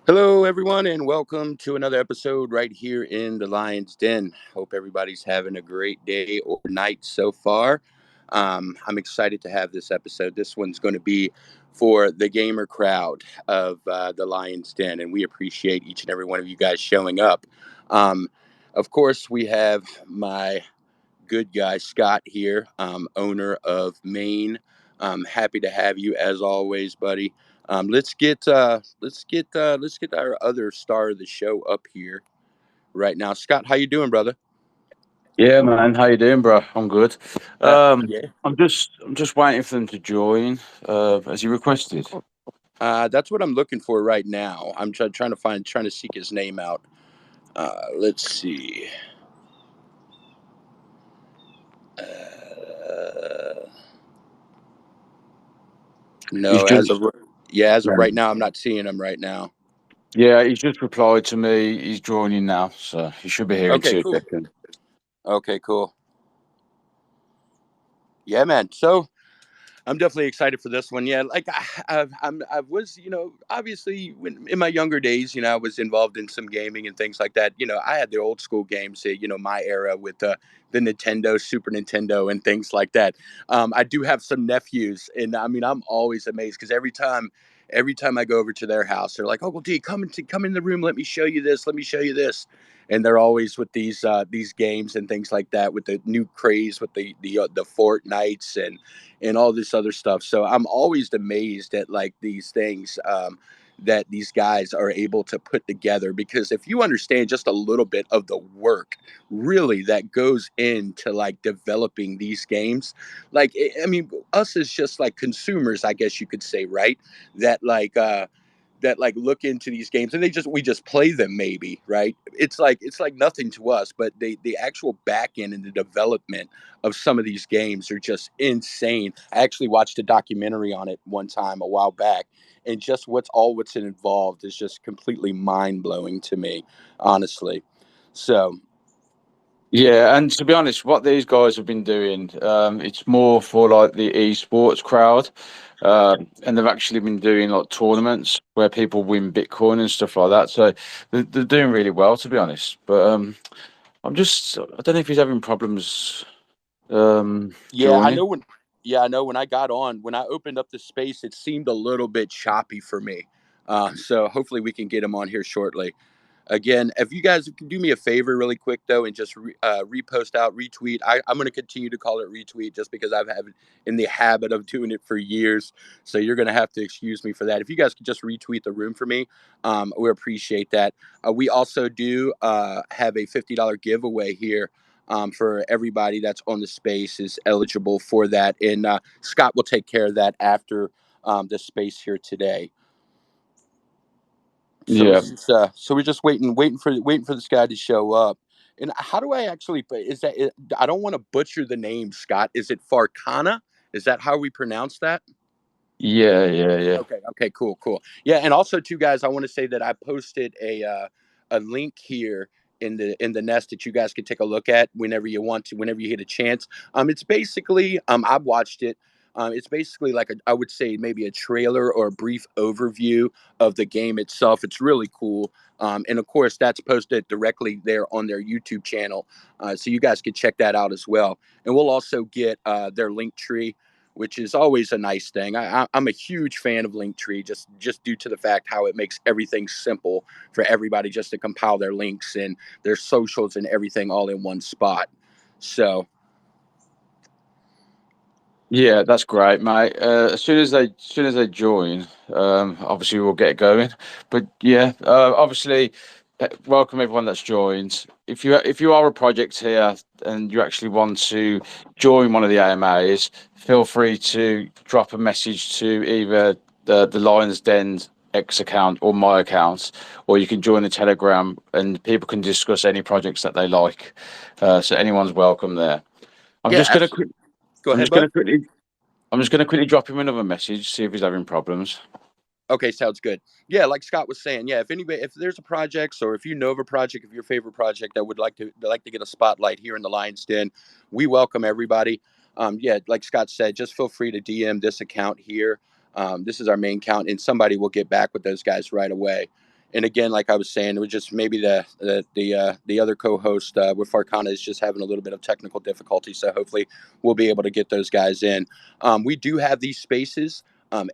Hello, everyone, and welcome to another episode right here in the Lion's Den. Hope everybody's having a great day or night so far. I'm excited to have this episode. This one's going to be for the gamer crowd of the Lion's Den, and we appreciate each and every one of you guys showing up. Um, of course, we have my good guy Scott here, owner of Maine. Happy to have you as always, buddy. Let's get our other star of the show up here right now. Scott, how you doing, brother? Yeah, man. How you doing, bro? I'm good. Yeah, I'm just waiting for them to join, as you requested. that's what I'm looking for right now. I'm trying to seek his name out. Let's see. Uh, He's no, just as of yeah, right now, I'm not seeing him right now. yeah. He's just replied to me. He's joining now, so he should be here in Okay, two cool. seconds. Okay, cool. Yeah, man. So I'm definitely excited for this one. Yeah, like I was, obviously when in my younger days, I was involved in some gaming and things like that. I had the old school games, my era with the Nintendo, Super Nintendo, and things like that. I do have some nephews, and I mean, I'm always amazed because every time I go over to their house, they're like, "Oh, well, D, come in the room. Let me show you this. Let me show you this." And they're always with these games and things like that with the new craze with the Fortnites and all this other stuff. So I'm always amazed at like these things that these guys are able to put together. Because if you understand just a little bit of the work really that goes into like developing these games, like I mean, us as just like consumers, I guess you could say, right? That like look into these games and we just play them, maybe, right? It's like nothing to us, but the actual back end and the development of some of these games are just insane. I actually watched a documentary on it one time a while back, and just what's involved is just completely mind-blowing to me, honestly. So Yeah, and to be honest, what these guys have been doing, it's more for like the esports crowd, and they've actually been doing like tournaments where people win Bitcoin and stuff like that. So they're doing really well, to be honest. But I don't know if he's having problems yeah, I joining. know when I got on, when I opened up the space, it seemed a little bit choppy for me. So hopefully we can get him on here shortly. Again, if you guys can do me a favor really quick though, and just repost out, retweet. I'm going to continue to call it retweet just because I've had in the habit of doing it for years. So you're going to have to excuse me for that. If you guys could just retweet the room for me, we appreciate that. We also do have a $50 giveaway here. For everybody that's on the space is eligible for that, and Scott will take care of that after the space here today. So Yeah. we're just waiting for this guy to show up. And how do I actually? I don't want to butcher the name, Scott. Is it Farcana? Is that how we pronounce that? Yeah, yeah, yeah. Okay. Okay. Cool. Cool. Yeah. And also, too, guys, I want to say that I posted a link here in the nest that you guys can take a look at whenever you want to, whenever you get a chance. It's basically I've watched it. It's basically like I would say maybe a trailer or a brief overview of the game itself. It's really cool. And of course, that's posted directly there on their YouTube channel, so you guys can check that out as well. And we'll also get their link tree, which is always a nice thing. I'm a huge fan of Linktree, just due to the fact how it makes everything simple for everybody just to compile their links and their socials and everything all in one spot. So Yeah, that's great, mate. As soon as they join, obviously we'll get going. But yeah, obviously, welcome everyone that's joined. If you are a project here and you actually want to join one of the AMAs, feel free to drop a message to either the Lions Den X account or my account, or you can join the Telegram and people can discuss any projects that they like. So anyone's welcome there. I'm yeah, just gonna absolutely. quick. Go I'm ahead, just bud. gonna quickly. I'm just gonna quickly drop him another message, see if he's having problems. Okay, sounds good. Yeah, like Scott was saying, yeah, if there's a project, or if you know of a project, if your favorite project that would like to get a spotlight here in the Lions Den, we welcome everybody. Yeah, like Scott said, just feel free to DM this account here. This is our main account, and somebody will get back with those guys right away. And again, like I was saying, it was just maybe the other co-host with Farcana is just having a little bit of technical difficulty. So hopefully we'll be able to get those guys in. We do have these spaces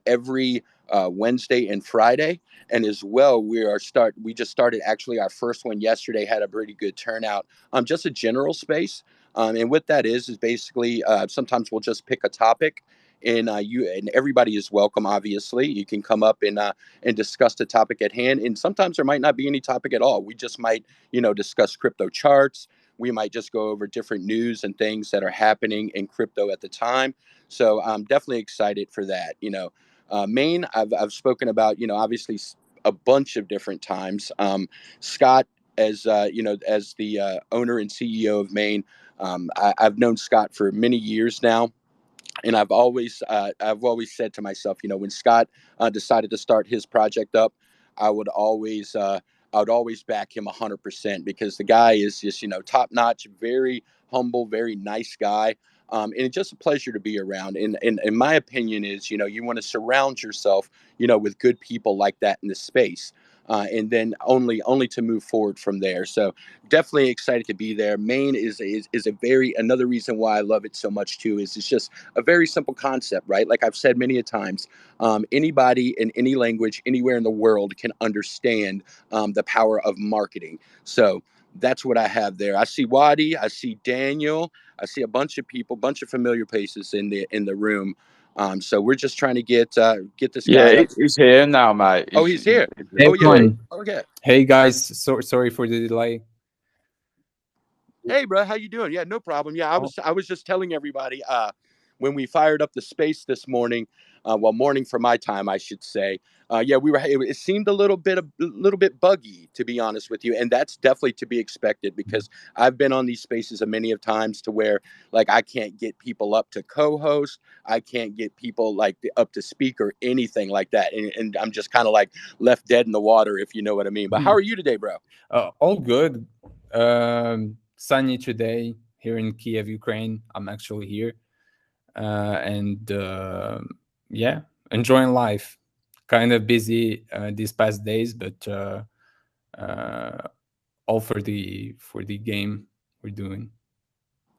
every Wednesday and Friday, and as well we just started actually our first one yesterday. Had a pretty good turnout. Just a general space. And what that is basically sometimes we'll just pick a topic, and you and everybody is welcome. Obviously, you can come up and discuss the topic at hand. And sometimes there might not be any topic at all. We just might discuss crypto charts. We might just go over different news and things that are happening in crypto at the time. So I'm definitely excited for that. Maine, I've spoken about, obviously a bunch of different times. Scott, as as the owner and CEO of Maine, I've known Scott for many years now, and I've always said to myself, when Scott decided to start his project up, I would always I would always back him 100% because the guy is just top notch, very humble, very nice guy. And it's just a pleasure to be around. And in my opinion is, you want to surround yourself, with good people like that in the space. And then only to move forward from there. So definitely excited to be there. Maine is a very another reason why I love it so much too. Is it's just a very simple concept, right? Like I've said many a times, anybody in any language, anywhere in the world can understand the power of marketing. So that's what I have there. I see Wadi, I see Daniel, I see a bunch of people, bunch of familiar faces in the room. So we're just trying to get this Yeah, guy up. he's here now, mate. Oh, he's here. Hey Oh yeah. Yeah, everyone. Oh yeah. Hey guys. Sorry for the delay. Hey, bro, how you doing? Yeah, no problem. Yeah, I Oh, was I was just telling everybody when we fired up the space this morning, well, morning for my time, I should say. Yeah, it seemed a little bit buggy, to be honest with you, and that's definitely to be expected because I've been on these spaces a many of times to where like I can't get people up to co-host, I can't get people like up to speak or anything like that, and I'm just kind of like left dead in the water, if you know what I mean. But how are you today, bro? all good. Sunny today here in Kiev, Ukraine. I'm actually here, and yeah, enjoying life. Kind of busy these past days, but uh, all for the game we're doing.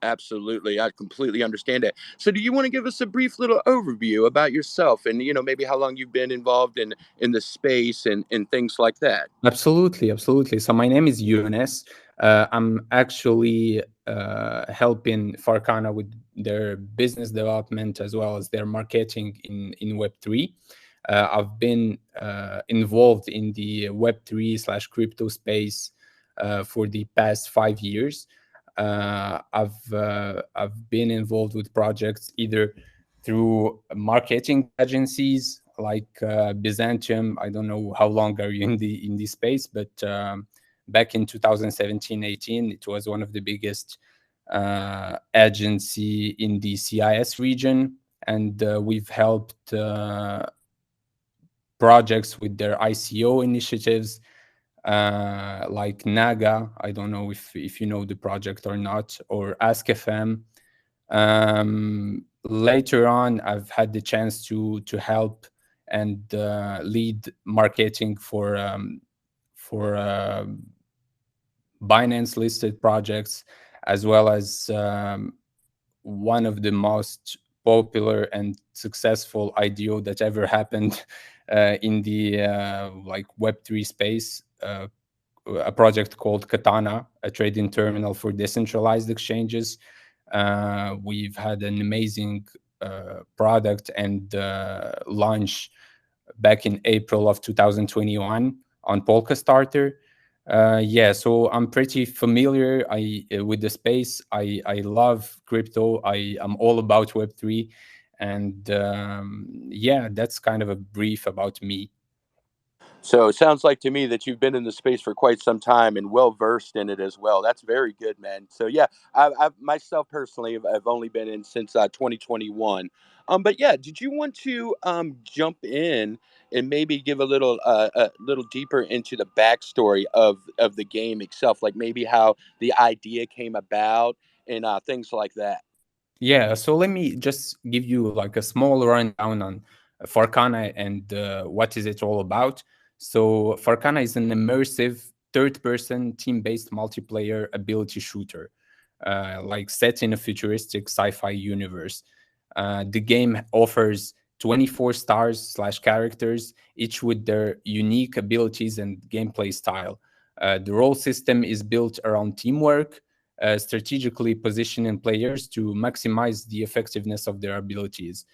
Absolutely. I completely understand that. So do you want to give us a brief little overview about yourself and maybe how long you've been involved in the space and things like that? Absolutely, absolutely. So my name is Younes. I'm actually helping Farcana with their business development as well as their marketing in Web3. I've been involved in the Web3 slash crypto space for the past 5 years. I've been involved with projects either through marketing agencies like Byzantium. I don't know how long are you in the space, but back in 2017-18, it was one of the biggest agency in the CIS region, and we've helped projects with their ICO initiatives, like Naga. I don't know if you know the project or not, or AskFM. Later on, I've had the chance to help and lead marketing for Binance listed projects, as well as one of the most popular and successful IDO that ever happened in the like Web3 space. A project called Katana, a trading terminal for decentralized exchanges. We've had an amazing product and launch back in April of 2021 on Polka Starter. Yeah, so I'm pretty familiar with the space. I love crypto. I'm all about Web3, and yeah, that's kind of a brief about me. So it sounds like to me that you've been in the space for quite some time and well versed in it as well. That's very good, man. So yeah, I've myself personally have only been in since 2021. But yeah, did you want to jump in and maybe give a little deeper into the backstory of the game itself, like maybe how the idea came about and things like that? Yeah, so let me just give you like a small rundown on Farcana and what is it all about. So Farcana is an immersive third-person team-based multiplayer ability shooter, like set in a futuristic sci-fi universe. The game offers 24 stars slash characters, each with their unique abilities and gameplay style. The role system is built around teamwork, strategically positioning players to maximize the effectiveness of their abilities.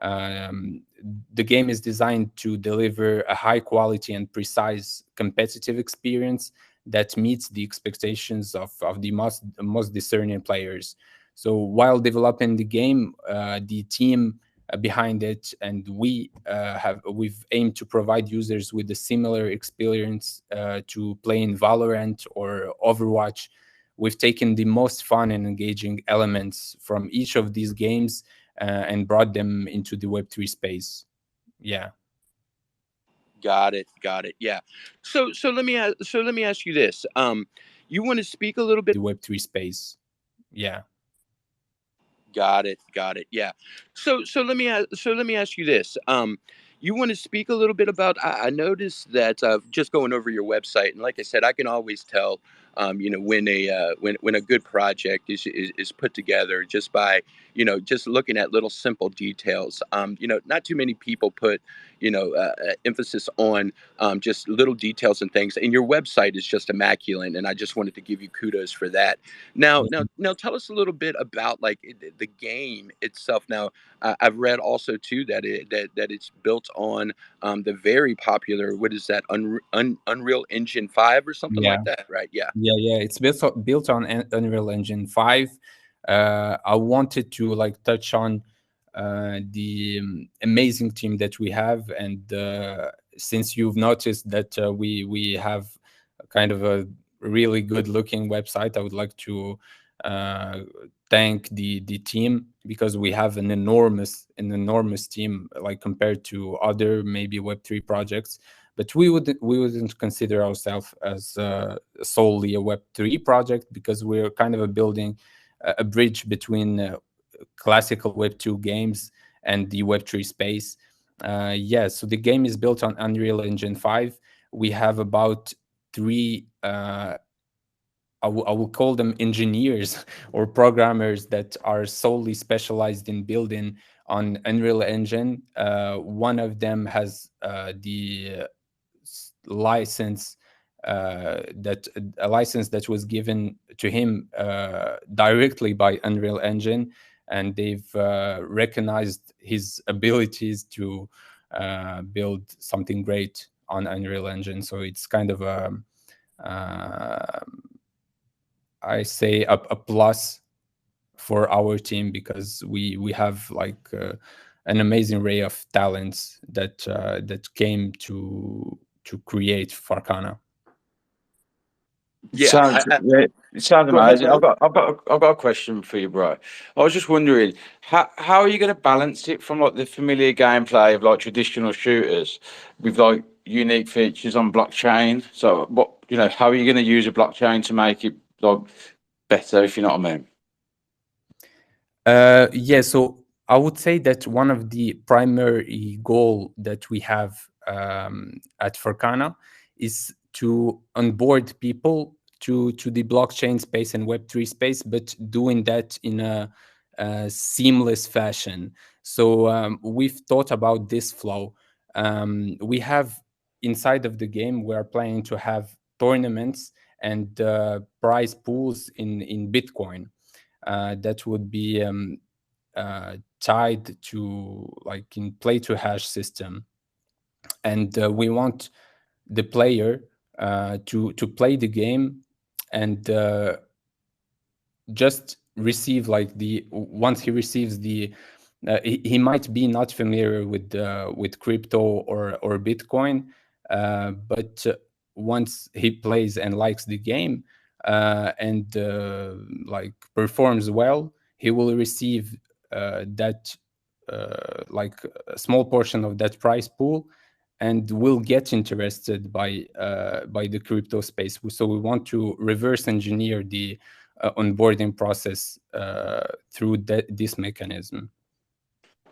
Um, the game is designed to deliver a high quality and precise competitive experience that meets the expectations of the most discerning players. So while developing the game, the team behind it and we've aimed to provide users with a similar experience to play in Valorant or Overwatch. We've taken the most fun and engaging elements from each of these games and brought them into the Web3 space. Yeah. Got it. Got it. Yeah. So let me ask you this. You want to speak a little bit. The Web3 space. Yeah. Got it. Got it. Yeah. So let me ask you this. You want to speak a little bit about? I noticed that just going over your website, and like I said, I can always tell, when when a good project is put together just by just looking at little simple details. Not too many people put emphasis on just little details and things, and your website is just immaculate. And I just wanted to give you kudos for that. Now, tell us a little bit about like the game itself. Now, I've read also too that that it's built on the very popular, what is that, Unreal Engine 5 or something Yeah. like that, right? Yeah. Yeah. It's built on Unreal Engine 5. I wanted to like touch on the amazing team that we have, and since you've noticed that we have kind of a really good looking website, I would like to uh, thank the team, because we have an enormous team, like compared to other maybe Web3 projects. But we wouldn't consider ourselves as solely a Web3 project, because we're kind of building a bridge between classical Web2 games and the Web3 space. Yeah, so the game is built on Unreal Engine 5. We have about three, I will call them engineers or programmers that are solely specialized in building on Unreal Engine. One of them has the license that a license that was given to him directly by Unreal Engine, and they've recognized his abilities to build something great on Unreal Engine. So it's kind of a I say a plus for our team, because we have like an amazing array of talents that came to create Farcana. Yeah. It sounds Go ahead, amazing. brother. I've got a question for you, bro. I was just wondering how are you going to balance it from like the familiar gameplay of like traditional shooters with like unique features on blockchain? So what how are you going to use a blockchain to make it like better, if you know what I mean? Yeah, so I would say that one of the primary goal that we have at Farcana is to onboard people to the blockchain space and Web3 space, but doing that in a seamless fashion. So we've thought about this flow. We have inside of the game, we're planning to have tournaments and prize pools in Bitcoin that would be tied to like in play to hash system, and we want the player to play the game and just receive like the once he receives the he might be not familiar with crypto or Bitcoin, but once he plays and likes the game and like performs well, he will receive that like a small portion of that prize pool, and will get interested by the crypto space. So we want to reverse engineer the onboarding process through this mechanism.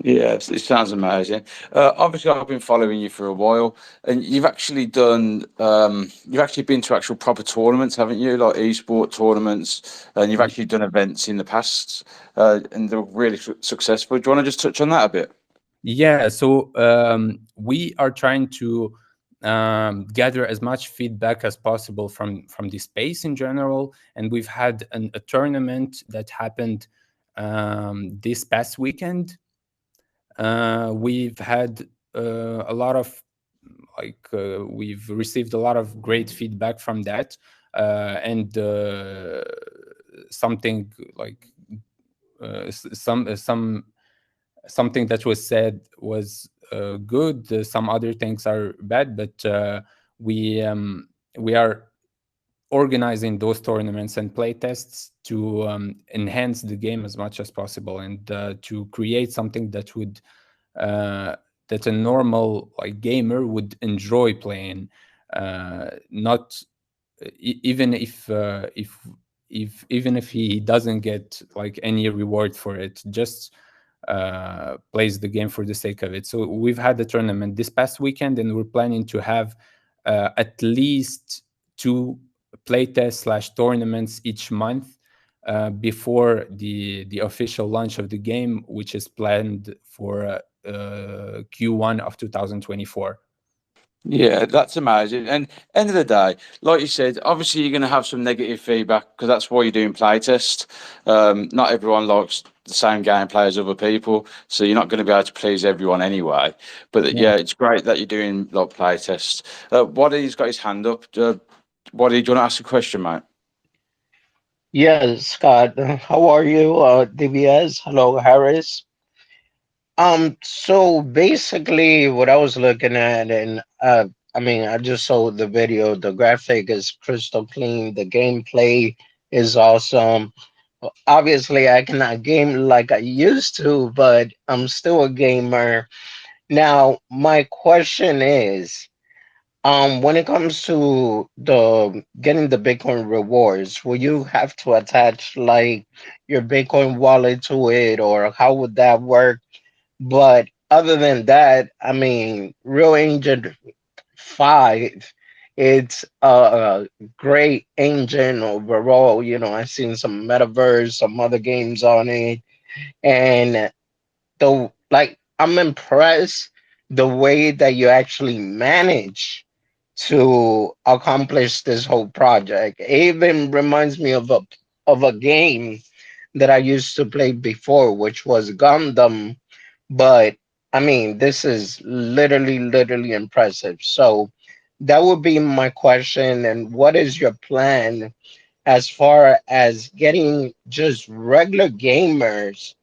Yeah, it sounds amazing. Obviously, I've been following you for a while, and you've actually been to actual proper tournaments, haven't you? Like esport tournaments, and you've Y- actually done events in the past, and they're really successful. Do you want to just touch on that a bit? Yeah, so we are trying to gather as much feedback as possible from the space in general, and we've had a tournament that happened this past weekend. We've had a lot of we've received a lot of great feedback from that, and something like some something that was said was good. Some other things are bad, but we are organizing those tournaments and play tests to enhance the game as much as possible, and to create something that would that a normal like gamer would enjoy playing, not even if even if he doesn't get like any reward for it, just plays the game for the sake of it. So we've had the tournament this past weekend, and we're planning to have at least two playtests slash tournaments each month before the official launch of the game, which is planned for Q1 of 2024. Yeah, that's amazing. And end of the day, like you said, obviously you're going to have some negative feedback because that's why you're doing playtest. Not everyone likes the same gameplay as other people, so you're not going to be able to please everyone anyway. But Yeah. yeah, it's great that you're doing like playtests. Waddy's got his hand up. Waddy, do you want to ask a question, mate? Yes, Scott. How are you? DBS. Hello, Harris. So basically what I was looking at, and I mean, I just saw the video. The graphic is crystal clean. The gameplay is awesome. Obviously, I cannot game like I used to, but I'm still a gamer. Now, my question is, when it comes to the getting the Bitcoin rewards, will you have to attach like your Bitcoin wallet to it, or how would that work? But other than that, I mean, Real Engine 5, it's a great engine overall. You know, I've seen some Metaverse, some other games on it, and the like I'm impressed the way that you actually manage to accomplish this whole project. It even reminds me of a game that I used to play before, which was Gundam. But I mean, this is literally impressive. So that would be my question. And what is your plan as far as getting just regular gamers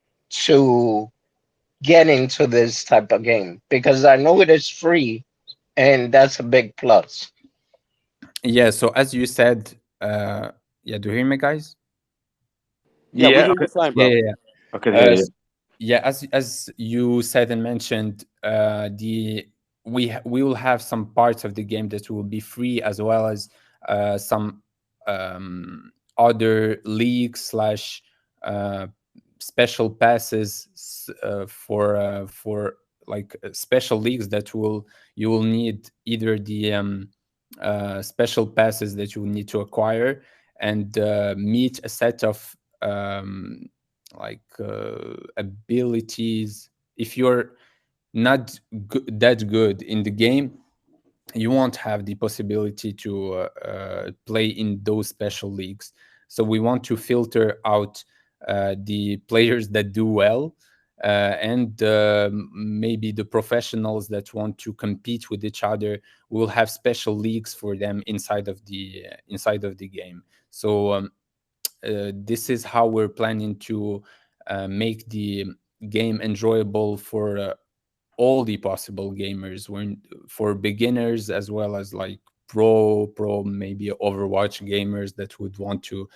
to get into this type of game? Because I know it is free, and that's a big plus. Yeah, so as you said, yeah, do you hear me, guys? Yeah, we Yeah, hear okay. you fine, Yeah, bro. yeah, I can yeah. hear you. Yeah, as you said and mentioned, the we will have some parts of the game that will be free, as well as some other leagues slash uh, special passes for like special leagues that will you will need either the special passes that you will need to acquire and meet a set of abilities. If you're not that good in the game, you won't have the possibility to play in those special leagues. So we want to filter out the players that do well, and maybe the professionals that want to compete with each other. We'll have special leagues for them inside of the game. So this is how we're planning to make the game enjoyable for all the possible gamers, when for beginners as well as like pro maybe Overwatch gamers that would want to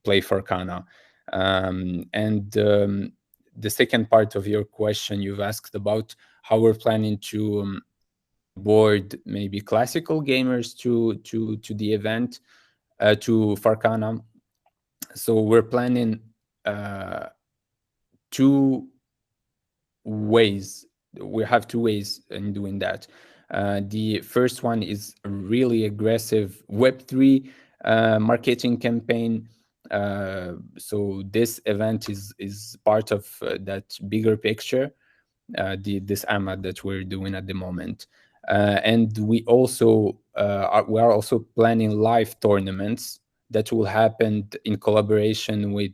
play Farcana. And the second part of your question, you've asked about how we're planning to reward maybe classical gamers to the event, to Farcana. So we're planning uh, two. ways. We have two ways in doing that. The first one is a really aggressive Web3 marketing campaign. So this event is part of that bigger picture, this AMAT that we're doing at the moment. And we are also planning live tournaments that will happen in collaboration with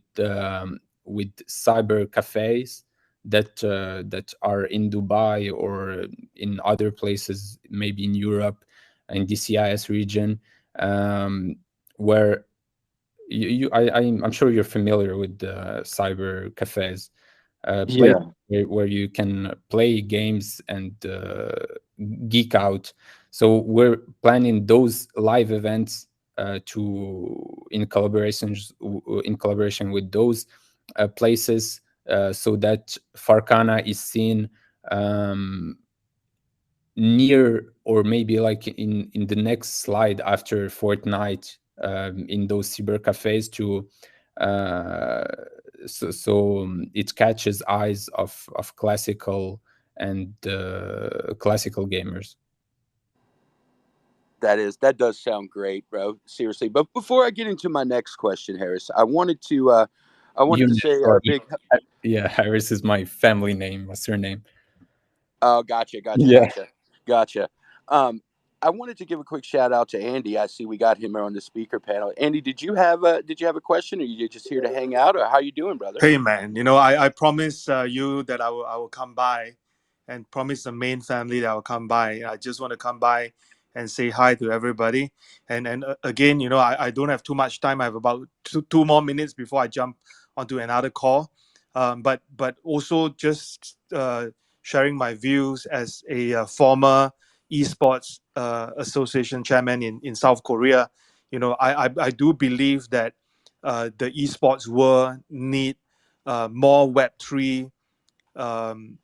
cyber cafes that are in Dubai or in other places, maybe in Europe, in the CIS region, where I'm sure you're familiar with cyber cafes, place Yeah, where you can play games and geek out. So we're planning those live events to in collaboration with those places, so that Farcana is seen um, near, or maybe like in the next slide after Fortnite, in those cyber cafes to uh, it catches eyes of classical and classical gamers. That does sound great, bro. Seriously. But before I get into my next question, Harris, I wanted You to know, say a sorry. big. Yeah, Harris is my family name, my surname. Oh, gotcha, gotcha, Yeah. gotcha, gotcha. Um, I wanted to give a quick shout out to Andy. I see we got him on the speaker panel. Andy, did you have a question, or you just here to hang out, or how you doing, brother? Hey man, I promised you that I will come by, and promise the main family that I'll come by. I just want to come by and say hi to everybody. And again, I don't have too much time. I have about two more minutes before I jump onto another call. But also just sharing my views as a former esports association chairman in South Korea. I do believe that the esports world need more Web3 um,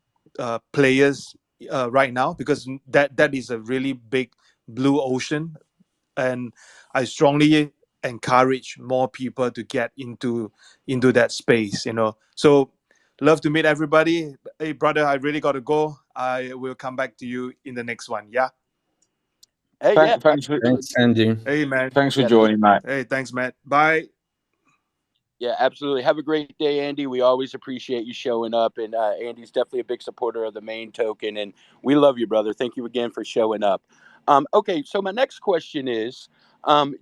players right now, because that is a really big blue ocean, and I strongly encourage more people to get into that space. So love to meet everybody. Hey brother, I really got to go. I will come back to you in the next one. Yeah. Hey, yeah, thanks for absolutely. Thanks, Andy. Hey man. thanks for Yeah, joining, mate. Hey, thanks Matt. Bye. yeah, absolutely. Have a great day, Andy. We always appreciate you showing up, and Andy's definitely a big supporter of the main token, and we love you, brother. Thank you again for showing up. Okay, so my next question is,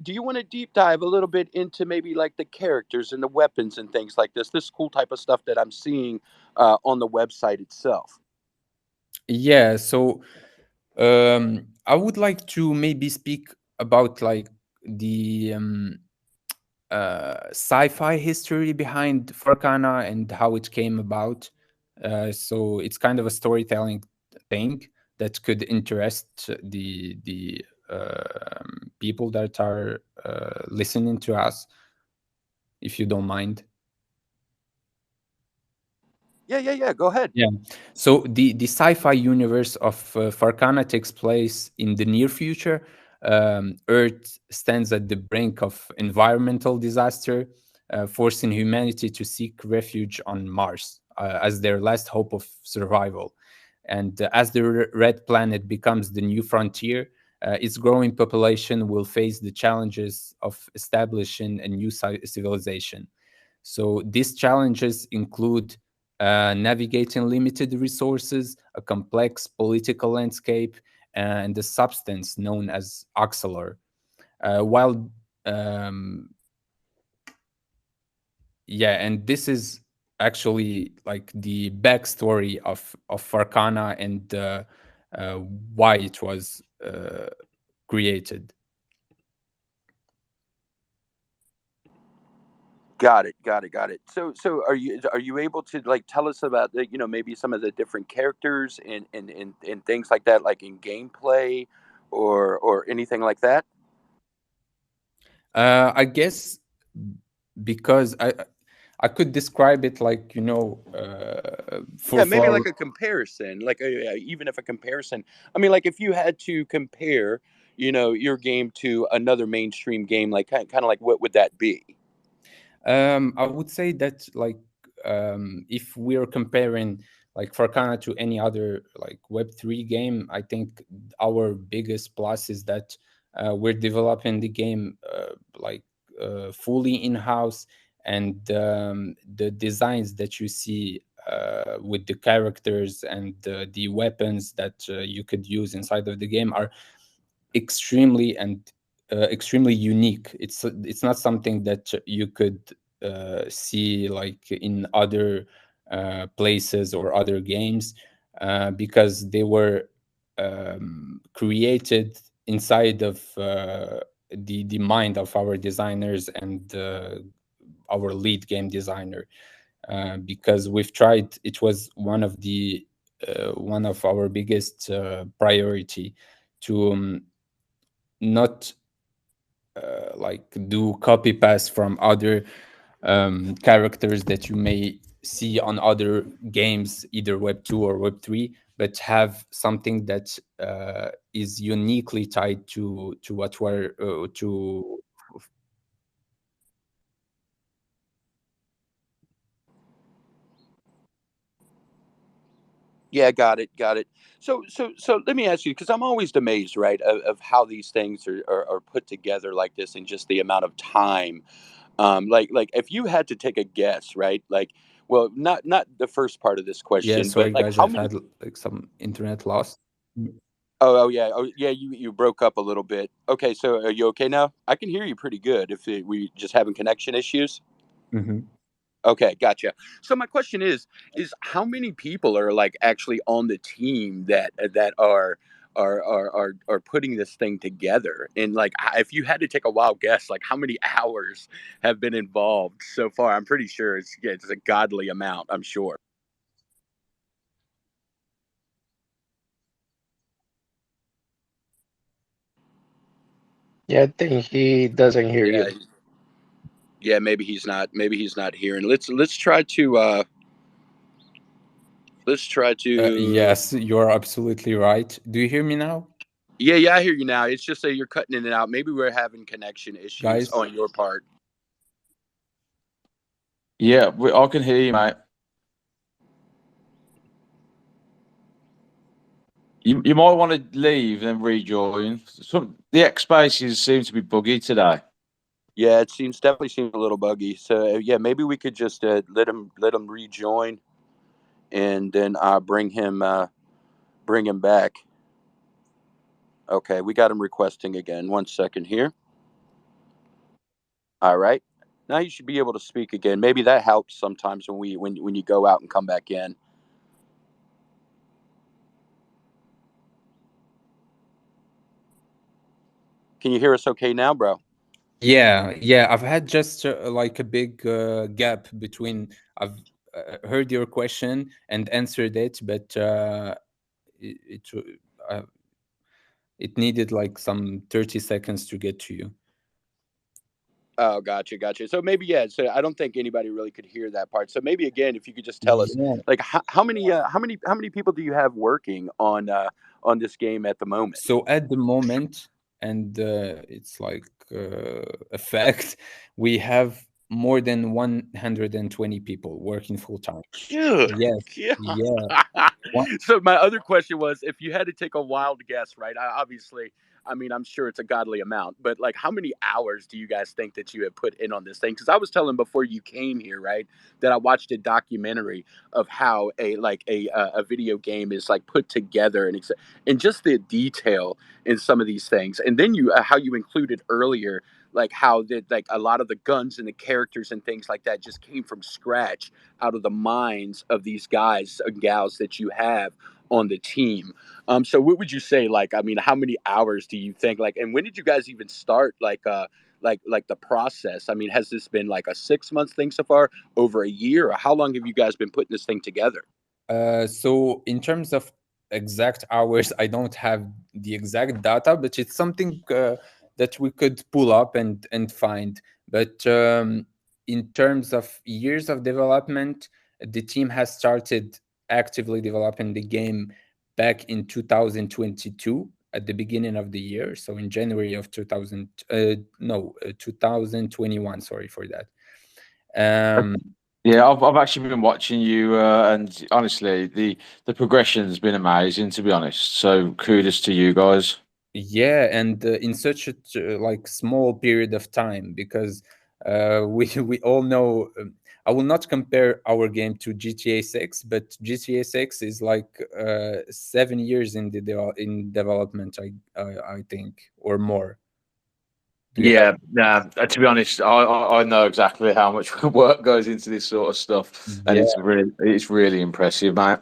do you want to deep dive a little bit into maybe like the characters and the weapons and things like this cool type of stuff that I'm seeing on the website itself? Yeah, so I would like to maybe speak about like the sci-fi history behind Farcana and how it came about. So it's kind of a storytelling thing that could interest the people that are listening to us, if you don't mind. Yeah. Go ahead. Yeah. So the sci-fi universe of Farcana takes place in the near future. Earth stands at the brink of environmental disaster, forcing humanity to seek refuge on Mars as their last hope of survival. And as the red planet becomes the new frontier, its growing population will face the challenges of establishing a new civilization. So these challenges include navigating limited resources, a complex political landscape, and a substance known as oxalor. While yeah, and this is actually like the backstory of Farcana and uh, why it was created. Got it. So are you able to like tell us about maybe some of the different characters and things like that, like in gameplay or anything like that? I guess because I could describe it like Yeah, for maybe our like a comparison, like even if a comparison. I mean, like if you had to compare, your game to another mainstream game, like kind of like what would that be? I would say that like if we're comparing like Farcana to any other like Web3 game, I think our biggest plus is that we're developing the game fully in-house, and the designs that you see with the characters and the weapons that you could use inside of the game are extremely unique. It's not something that you could see like in other places or other games, because they were created inside of the mind of our designers and our lead game designer. Because we've tried, it was one of our biggest priority to not like do copy paste from other characters that you may see on other games, either Web 2 or Web 3, but have something that is uniquely tied to what we're to. Yeah, got it, got it. So let me ask you, because I'm always amazed, right, of how these things are put together like this, and just the amount of time. Like if you had to take a guess, right? Like, well, not the first part of this Yeah, question, but sorry like guys, how I've many? had like some internet loss. Oh yeah, you broke up a little bit. Okay, so are you okay now? I can hear you pretty good. If we just having connection issues. Mhm. Okay, gotcha. So my question is how many people are like actually on the team that are putting this thing together? And like, if you had to take a wild guess, like how many hours have been involved so far? I'm pretty sure it's a godly amount, I'm sure. Yeah, I think he doesn't hear Yeah, you. yeah. Maybe he's not hearing. Let's try to let's try to. Yes, you're absolutely right. Do you hear me now, Yeah, I hear you now. It's just that you're cutting in and out. Maybe we're having connection issues guys? on your part. Yeah, I can hear you, mate. You might want to leave and rejoin. The X spaces seem to be buggy today. Yeah, it definitely seems a little buggy. So yeah, maybe we could just let him rejoin, and then bring him back. Okay, we got him requesting again. 1 second here. All right. Now you should be able to speak again. Maybe that helps sometimes when you go out and come back in. Can you hear us okay now, bro? Yeah, I've had just like a big gap between I've heard your question and answered it, but uh, it needed like some 30 seconds to get to you. Oh, gotcha. So maybe yeah. So I don't think anybody really could hear that part. So maybe again, if you could just tell us, Yeah. like how many people do you have working on this game at the moment? So at the moment, and it's like a fact, we have more than 120 people working full time. Dude, Yes, yeah. yeah. So my other question was, if you had to take a wild guess, right? Obviously, I mean, I'm sure it's a godly amount, but like, how many hours do you guys think that you have put in on this thing? Because I was telling before you came here, right, that I watched a documentary of how a video game is like put together, and just the detail in some of these things, and then you how you included earlier. Like how that, like a lot of the guns and the characters and things like that just came from scratch out of the minds of these guys and gals that you have on the team. So what would you say? Like, I mean, how many hours do you think? Like, and when did you guys even start? Like the process. I mean, has this been like a 6 month thing so far? Over a year? Or how long have you guys been putting this thing together? So in terms of exact hours, I don't have the exact data, but it's something that we could pull up and find. But in terms of years of development, the team has started actively developing the game back in 2022 at the beginning of the year. So in January of 2021. Sorry for that. Um, Yeah, I've actually been watching you, and honestly, the progression's been amazing, to be honest. So kudos to you guys. Yeah, and in such a like small period of time, because we all know. I will not compare our game to GTA 6, but GTA 6 is like 7 years in the in development. I think, or more. Do you have? Yeah, nah, to be honest, I know exactly how much work goes into this sort of stuff, and Yeah, it's really impressive, mate.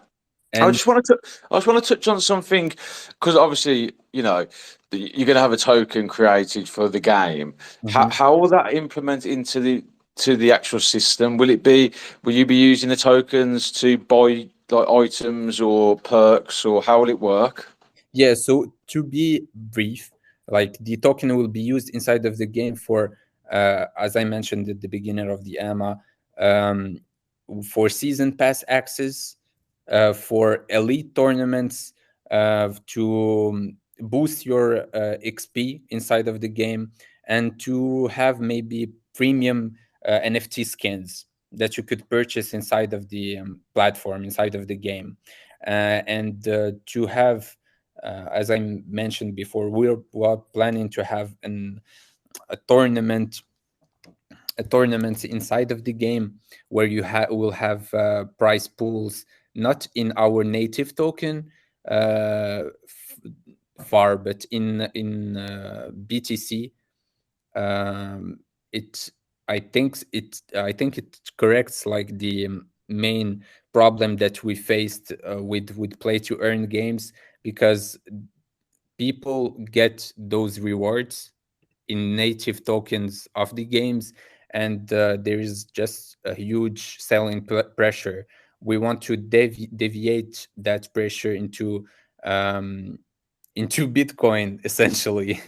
I and just wanted to I just want to touch on something because obviously, you're going to have a token created for the game. mhm. How will that implement into the actual system? Will you be using the tokens to buy like items or perks, or how will it work? Yeah, so to be brief, like the token will be used inside of the game for, as I mentioned at the beginning of the AMA, um, for season pass access, for elite tournaments, to boost your XP inside of the game, and to have maybe premium NFT skins that you could purchase inside of the platform, inside of the game, and to have as I mentioned before, we're planning to have a tournament, a tournament inside of the game where you will have prize pools, not in our native token far, but in BTC. Um, it I think it corrects like the main problem that we faced with play to earn games, because people get those rewards in native tokens of the games, and there is just a huge selling pressure. We want to deviate that pressure into Bitcoin essentially.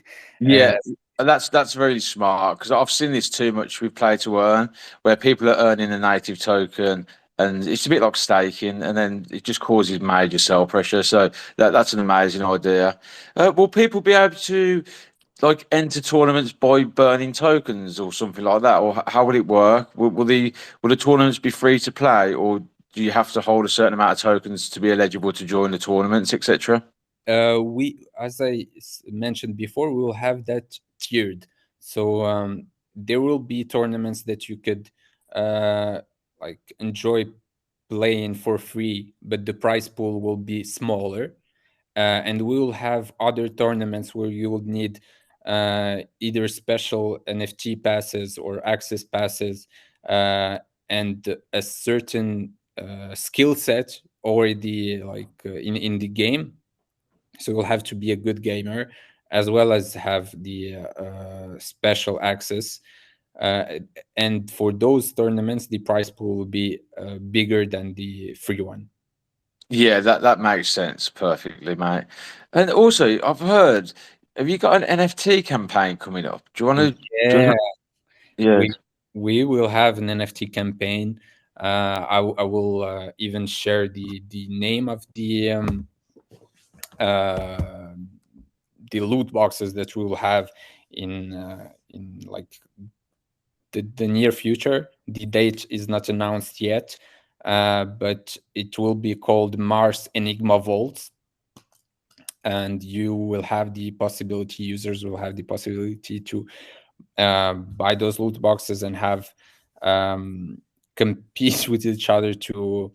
uh, Yeah, and that's very smart because I've seen this too much with play to earn, where people are earning a native token, and it's a bit like staking, and then it just causes major sell pressure. So that's an amazing idea. Will people be able to like enter tournaments by burning tokens or something like that, or how will it work? Will the tournaments be free to play, or do you have to hold a certain amount of tokens to be eligible to join the tournaments, etc.? we, as I mentioned before, we will have that tiered. So there will be tournaments that you could like enjoy playing for free, but the prize pool will be smaller. And we will have other tournaments where you will need either special NFT passes or access passes, and a certain skill set already like in the game. So you'll have to be a good gamer as well as have the special access. Uh, and for those tournaments, the prize pool will be bigger than the free one. Yeah, that makes sense perfectly, mate. And also, I've heard, have you got an NFT campaign coming up? Do you want to? Do you Yeah, want yeah. we we will have an NFT campaign. I will even share the name of uh, the loot boxes that we will have in like the near future. The date is not announced yet, but it will be called Mars Enigma Vaults, and you will have the possibility. Users will have the possibility to buy those loot boxes and have um, compete with each other to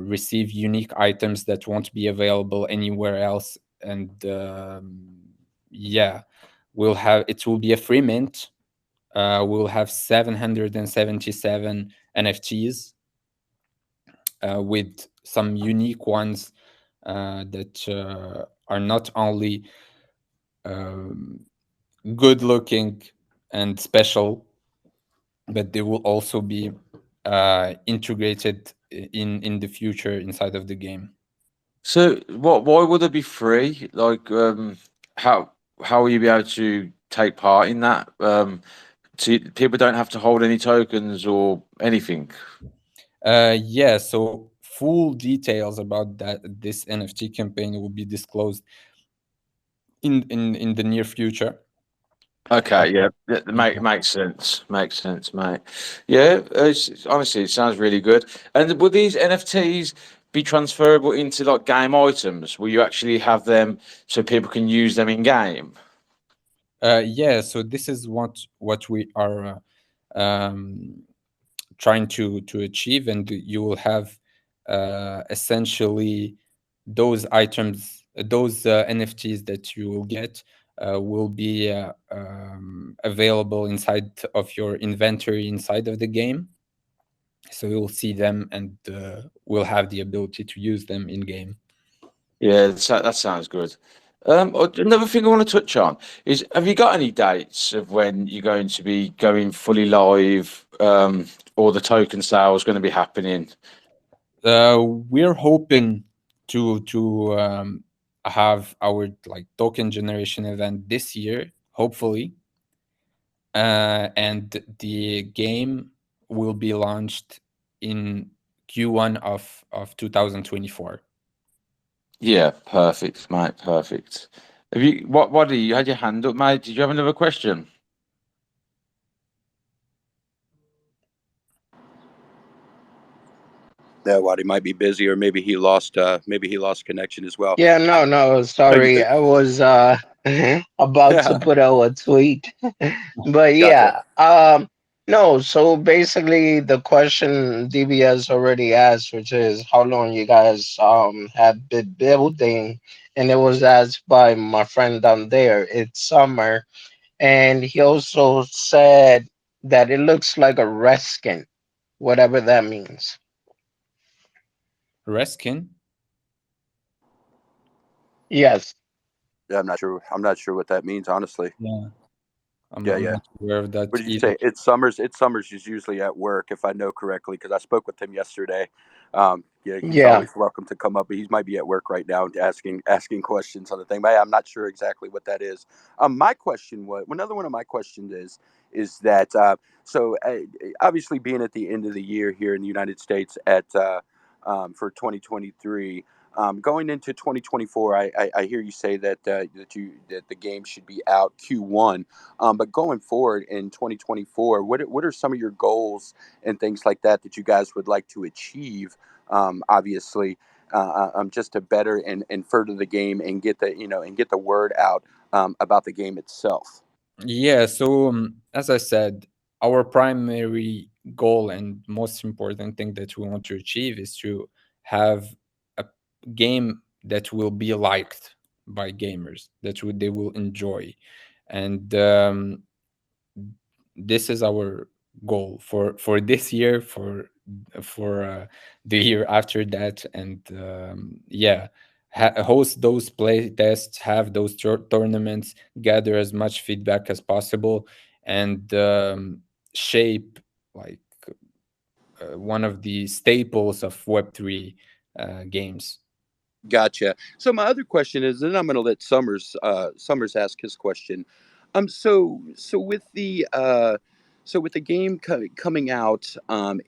receive unique items that won't be available anywhere else. And yeah, we'll have it will be a free mint. We'll have 777 NFTs with some unique ones that are not only um, good looking and special, but they will also be integrated in the future inside of the game. So, what? Why would it be free? Like, how how will you be able to take part in that? People don't have to hold any tokens or anything. Yeah, so full details about that this NFT campaign will be disclosed in the near future. Okay, yeah, makes sense. Makes sense, mate. Yeah, honestly, it sounds really good. And will these NFTs be transferable into like game items? Will you actually have them so people can use them in game? Yeah, so this is what we are trying to achieve, and you will have essentially those items, those NFTs that you will get will be available inside of your inventory inside of the game. So you'll see them, and we'll have the ability to use them in game. Yeah, that sounds good. Another thing I want to touch on is, have you got any dates of when you're going to be going fully live, or the token sale is going to be happening? We're hoping to have our like token generation event this year, hopefully, and the game will be launched in Q1 of 2024. Yeah, perfect, mate. Perfect. Have you what do you had your hand up, mate? Did you have another question? Yeah, Waddy might be busy, or maybe he lost connection as well. Yeah, no, no, No, you sorry. good? I was about to Yeah, put out a tweet. But gotcha. yeah, no, so basically the question DBS already asked, which is how long you guys have been building, and it was asked by my friend down there. It's summer, and he also said that it looks like a reskin, whatever that means. Reskin? Yes. Yeah, I'm not sure what that means, honestly. Yeah, I'm Yeah, I'm yeah. not aware of What that did you either. say? It's Summers is usually at work, if I know correctly, because I spoke with him yesterday. Yeah, he's Yeah. always welcome to come up, but he might be at work right now asking questions on the thing. But I'm not sure exactly what that is. My question was another one of my questions is that obviously being at the end of the year here in the United States for 2023. Going into 2024, I hear you say that the game should be out Q1. But going forward in 2024, what are some of your goals and things like that you guys would like to achieve? Obviously, just to better and further the game and get the word out about the game itself. Yeah, so as I said, our primary goal and most important thing that we want to achieve is to have a game that will be liked by gamers, they will enjoy. And this is our goal for this year, for the year after that, and yeah, host those play tests, have those tournaments, gather as much feedback as possible, and shape like one of the staples of Web3 games. Gotcha. So my other question is, and I'm going to let Summers ask his question. So with the game coming out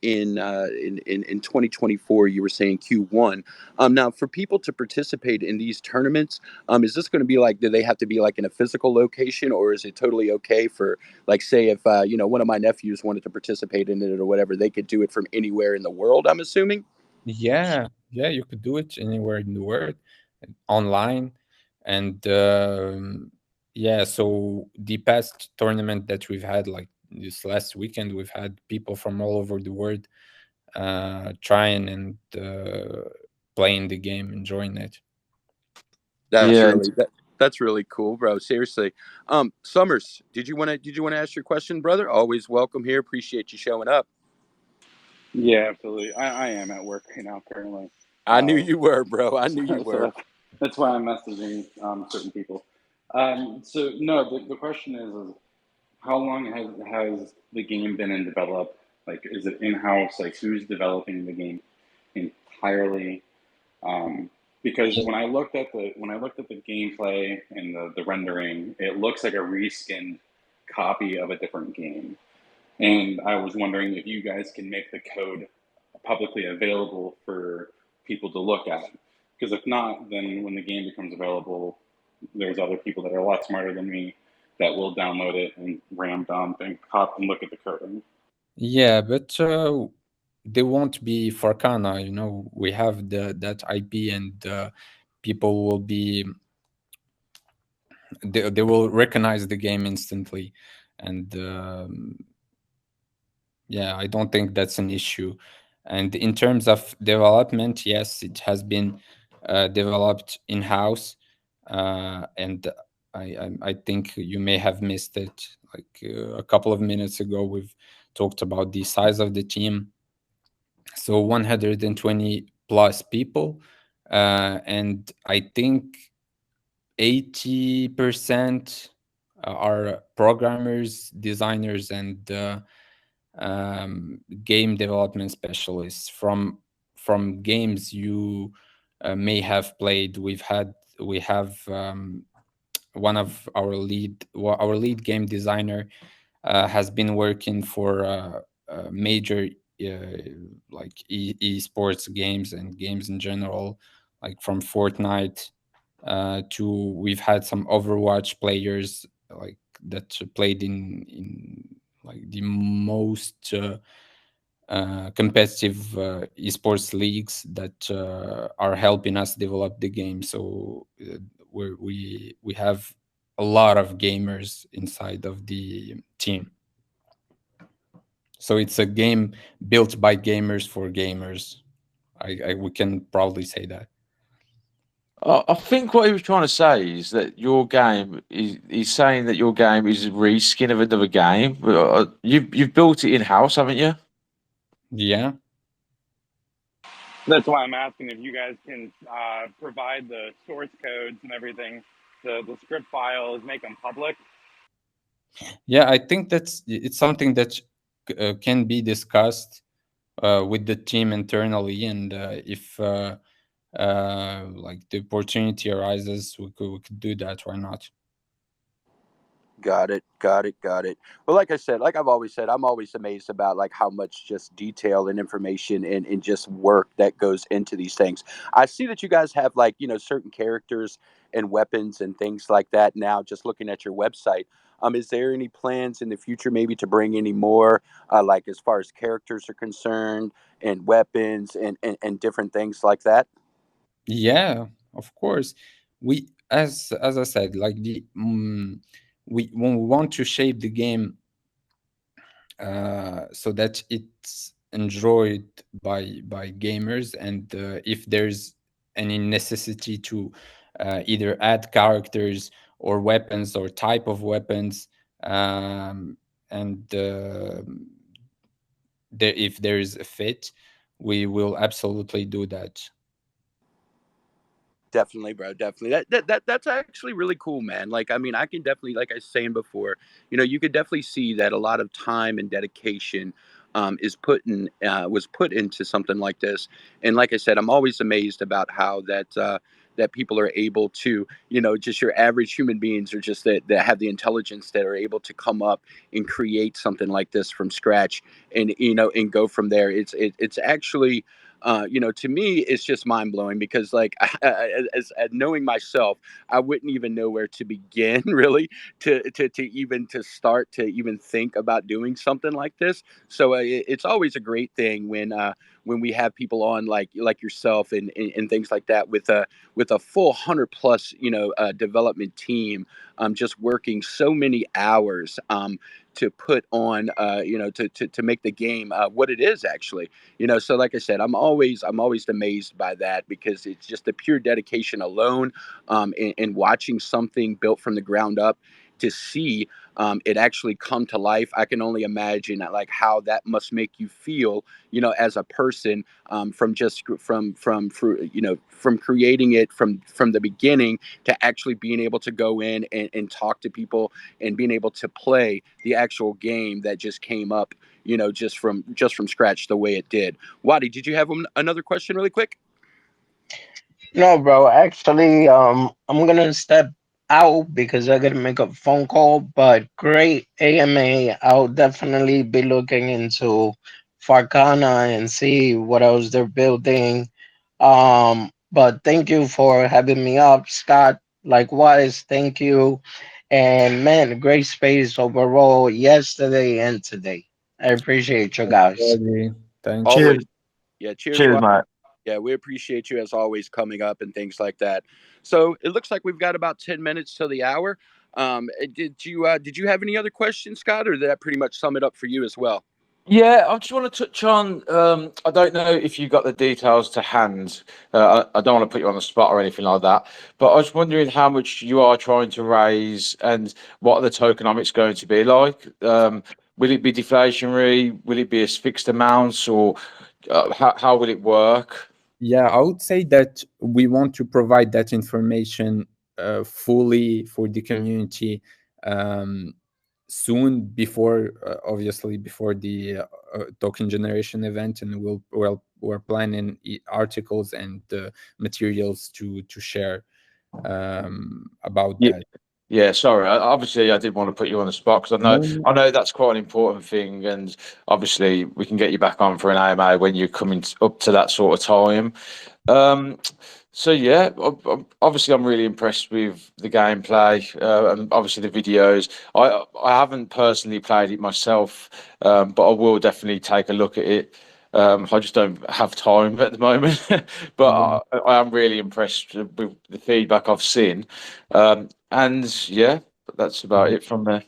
in 2024, you were saying Q1. Now for people to participate in these tournaments, is this going to be like? Do they have to be like in a physical location, or is it totally okay for, like, say if one of my nephews wanted to participate in it or whatever, they could do it from anywhere in the world? I'm assuming. Yeah, yeah, you could do it anywhere in the world, online, and yeah. So the past tournament that we've had, like this last weekend, we've had people from all over the world trying and playing the game, enjoying it. That's Yeah, really that's really cool, bro. Seriously. Summers, did you want to ask your question, brother? Always welcome here. Appreciate you showing up. Yeah, absolutely. I am at work right now currently. I knew you were, bro. I knew you So were. that's why I'm messaging certain people. So no, the question is how long has the game been in develop? Like, is it in house? Like, who's developing the game entirely? Um, because when I looked at the gameplay and the rendering, it looks like a reskinned copy of a different game. And I was wondering if you guys can make the code publicly available for people to look at. Because if not, then when the game becomes available, there's other people that are a lot smarter than me that will download it and ram dump and cop and look at the coding. Yeah, but they won't be Farcana. You know, we have that IP, and people will be they will recognize the game instantly, and yeah, I don't think that's an issue. And in terms of development, yes, it has been developed in house, and I think you may have missed it. Like a couple of minutes ago, we've talked about the size of the team. So 120 plus people, and I think 80% are programmers, designers, and game development specialists from games you may have played. We have one of our lead game designer has been working for major like esports games and games in general, like from Fortnite to we've had some Overwatch players like that played in like the most competitive esports leagues that are helping us develop the game. So we have a lot of gamers inside of the team. So it's a game built by gamers for gamers. We can probably say that. I think what he was trying to say is that your game is he's saying that your game is a reskin of another game. But you've built it in house, haven't you? Yeah. That's why I'm asking if you guys can provide the source codes and everything, the script files, make them public. Yeah, I think it's something that can be discussed with the team internally, and if like the opportunity arises, we could do that. Why not? Got it. Got it. Got it. Well, like I said, like I've always said, I'm always amazed about like how much just detail and information and just work that goes into these things. I see that you guys have like, certain characters and weapons and things like that now, just looking at your website. Is there any plans in the future maybe to bring any more, like as far as characters are concerned and weapons and different things like that? Yeah, of course. We, as I said, like we when we want to shape the game so that it's enjoyed by gamers, and if there's any necessity to either add characters or weapons or type of weapons, and if there is a fit, we will absolutely do that. Definitely, bro. Definitely. That's actually really cool, man. Like, I mean, I can definitely, like I was saying before, you could definitely see that a lot of time and dedication was put into something like this. And like I said, I'm always amazed about how that people are able to, just your average human beings are just that have the intelligence that are able to come up and create something like this from scratch and and go from there. It's actually to me, it's just mind blowing because, like, as knowing myself, I wouldn't even know where to begin, really, to start to even think about doing something like this. So it's always a great thing when we have people on like yourself and things like that with a full 100 plus development team, just working so many hours to put on to make the game what it is actually. So like I said, I'm always amazed by that because it's just the pure dedication alone, and watching something built from the ground up to see it actually come to life. I can only imagine like how that must make you feel, as a person, from just from creating it from the beginning to actually being able to go in and talk to people and being able to play the actual game that just came up, just from scratch the way it did. Wadi, did you have another question really quick? No, bro. Actually, I'm gonna step out because I gotta make a phone call. But great AMA. I'll definitely be looking into Farcana and see what else they're building. But thank you for having me up, Scott. Likewise, thank you. And man, great space overall yesterday and today. I appreciate you guys. Absolutely. Thank you. Always. Cheers, Yeah, cheers, cheers, Wyatt. mate. Yeah, we appreciate you as always coming up and things like that. So it looks like we've got about 10 minutes till the hour. Did you have any other questions, Scott, or did that pretty much sum it up for you as well? Yeah, I just want to touch on. I don't know if you got the details to hand. I don't want to put you on the spot or anything like that. But I was wondering how much you are trying to raise and what are the tokenomics going to be like. Will it be deflationary? Will it be a fixed amount, or how will it work? Yeah, I would say that we want to provide that information fully for the community um, soon before, obviously, before the token generation event, and we're planning articles and materials to share about Yeah, that. yeah. Sorry, obviously I did want to put you on the spot because No, no. I know that's quite an important thing, and obviously we can get you back on for an AMA when you're coming up to that sort of time. Um, so yeah, obviously I'm really impressed with the gameplay and obviously the videos. I haven't personally played it myself, but I will definitely take a look at it. I just don't have time at the moment, but Yeah. I am really impressed with the feedback I've seen. And yeah, that's about it from there.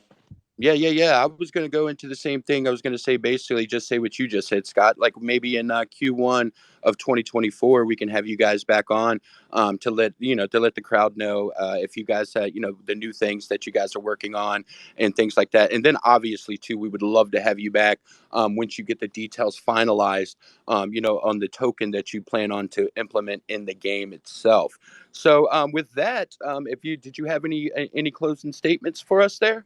Yeah. I was going to go into the same thing. I was going to say basically just say what you just said, Scott. Like maybe in Q1 of 2024, we can have you guys back on to let the crowd know if you guys the new things that you guys are working on and things like that. And then obviously too, we would love to have you back once you get the details finalized. On the token that you plan on to implement in the game itself. So with that, if you did you have any closing statements for us there?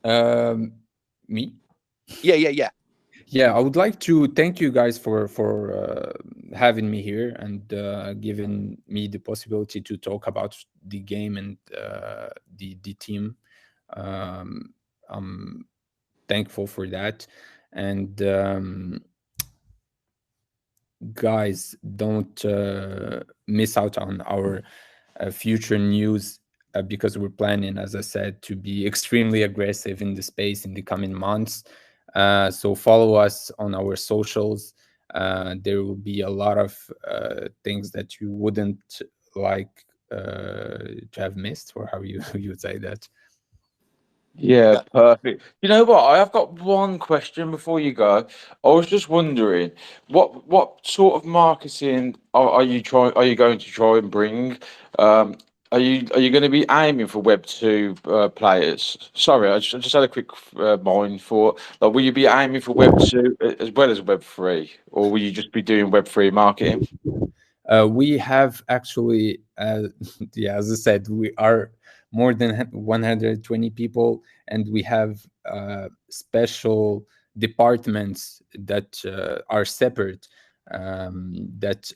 Um, Me? Yeah. Yeah, I would like to thank you guys for having me here and giving me the possibility to talk about the game and the team. Um, I'm thankful for that. And guys, don't miss out on our future news because we're planning, as I said, to be extremely aggressive in the space in the coming months. So follow us on our socials. There will be a lot of things that you wouldn't like to have missed, or how you you would say that. Yeah, Yeah. perfect. You know what? I have got one question before you go. I was just wondering, what sort of marketing are you going to try and bring? Um, are you going to be aiming for Web 2 players? Sorry, I just had a quick mind thought. Like, will you be aiming for Web 2 as well as Web 3, or will you just be doing Web 3 marketing? We have actually, yeah, as I said, we are more than 120 people, and we have special departments that are separate, that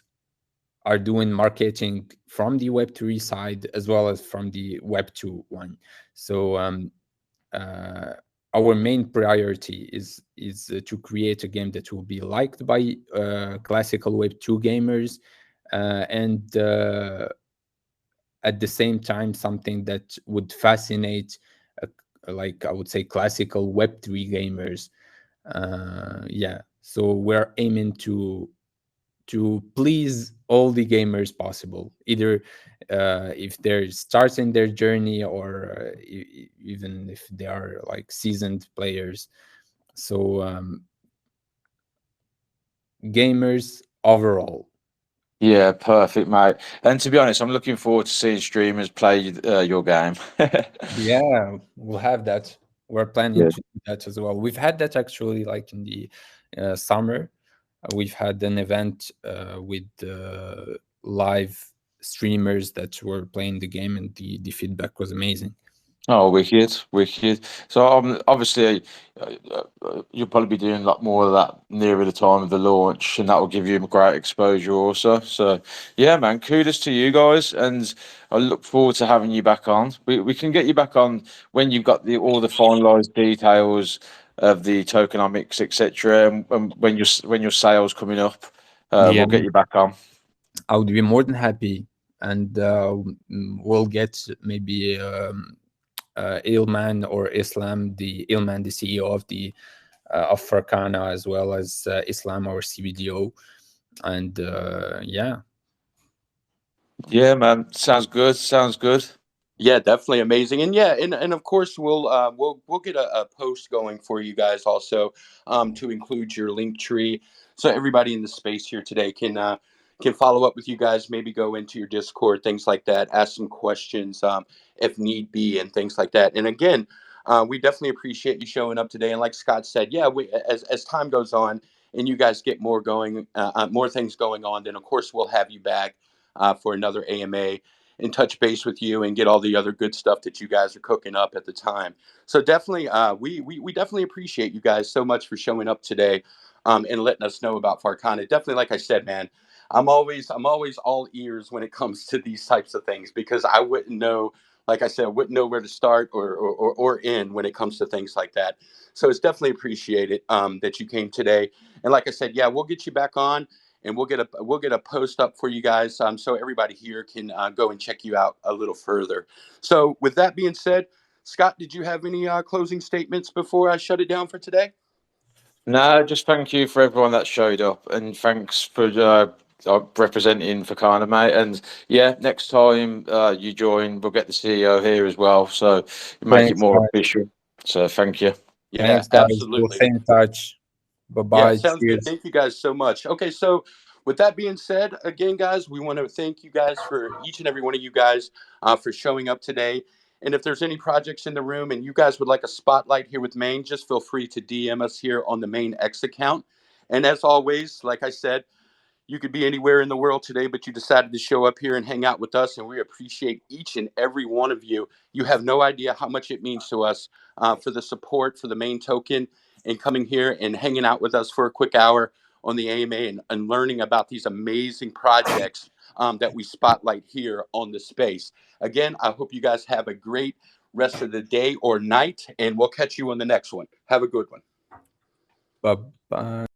are doing marketing from the Web3 side as well as from the Web2 one. So uh, our main priority is to create a game that will be liked by classical Web2 gamers, and at the same time something that would fascinate, like I would say, classical Web3 gamers. Yeah, so we're aiming to please all the gamers possible, either if they're starting their journey or even if they are like seasoned players. So gamers overall. Yeah, perfect, mate. And to be honest, I'm looking forward to seeing streamers play your game. Yeah, we'll have that. We're planning Yeah. to do that as well. We've had that actually, like in the summer. We've had an event with live streamers that were playing the game, and the feedback was amazing. Oh, wicked, wicked. So obviously, you'll probably be doing a lot more of that nearer the time of the launch, and that will give you great exposure also. So, yeah, man, kudos to you guys, and I look forward to having you back on. We can get you back on when you've got all the finalised details of the tokenomics, etc., and when your sales coming up, Yeah, we'll get you back on. I would be more than happy and we'll get maybe Ilman or Islam, the Ilman, the CEO of the of Farcana, as well as Islam, our CBDO, and Yeah, man. Sounds good. Sounds good. Yeah, definitely amazing, and and of course we'll get a post going for you guys also, to include your link tree, so everybody in the space here today can follow up with you guys. Maybe go into your Discord, things like that. Ask some questions, if need be, and things like that. And again, we definitely appreciate you showing up today. And like Scott said, yeah, as time goes on and you guys get more things going on, then of course we'll have you back for another AMA and touch base with you and get all the other good stuff that you guys are cooking up at the time. So definitely, we definitely appreciate you guys so much for showing up today, and letting us know about Farcana. Definitely, like I said, man, I'm always all ears when it comes to these types of things, because I wouldn't know. Like I said, I wouldn't know where to start or end when it comes to things like that. So it's definitely appreciated, that you came today. And like I said, yeah, we'll get you back on, and we'll get a post up for you guys, so everybody here can go and check you out a little further. So with that being said, Scott, did you have any closing statements before I shut it down for today? No, just thank you for everyone that showed up, and thanks for representing for Kana, mate. And yeah, next time you join, we'll get the CEO here as well, so make it thanks, more guys. official. So thank you. Yeah, Thanks, guys. We'll absolutely. stay in touch. Bye Yeah, bye. sounds good. Cheers. Thank you guys so much. Okay, so with that being said, again, guys, we want to thank you guys, for each and every one of you guys, for showing up today. And if there's any projects in the room and you guys would like a spotlight here with Maine, just feel free to DM us here on the Maine X account. And as always, like I said, you could be anywhere in the world today, but you decided to show up here and hang out with us, and we appreciate each and every one of you. You have no idea how much it means to us, for the support for the Main Token, and coming here and hanging out with us for a quick hour on the AMA, and learning about these amazing projects, that we spotlight here on the space. Again, I hope you guys have a great rest of the day or night, and we'll catch you on the next one. Have a good one. Bye bye.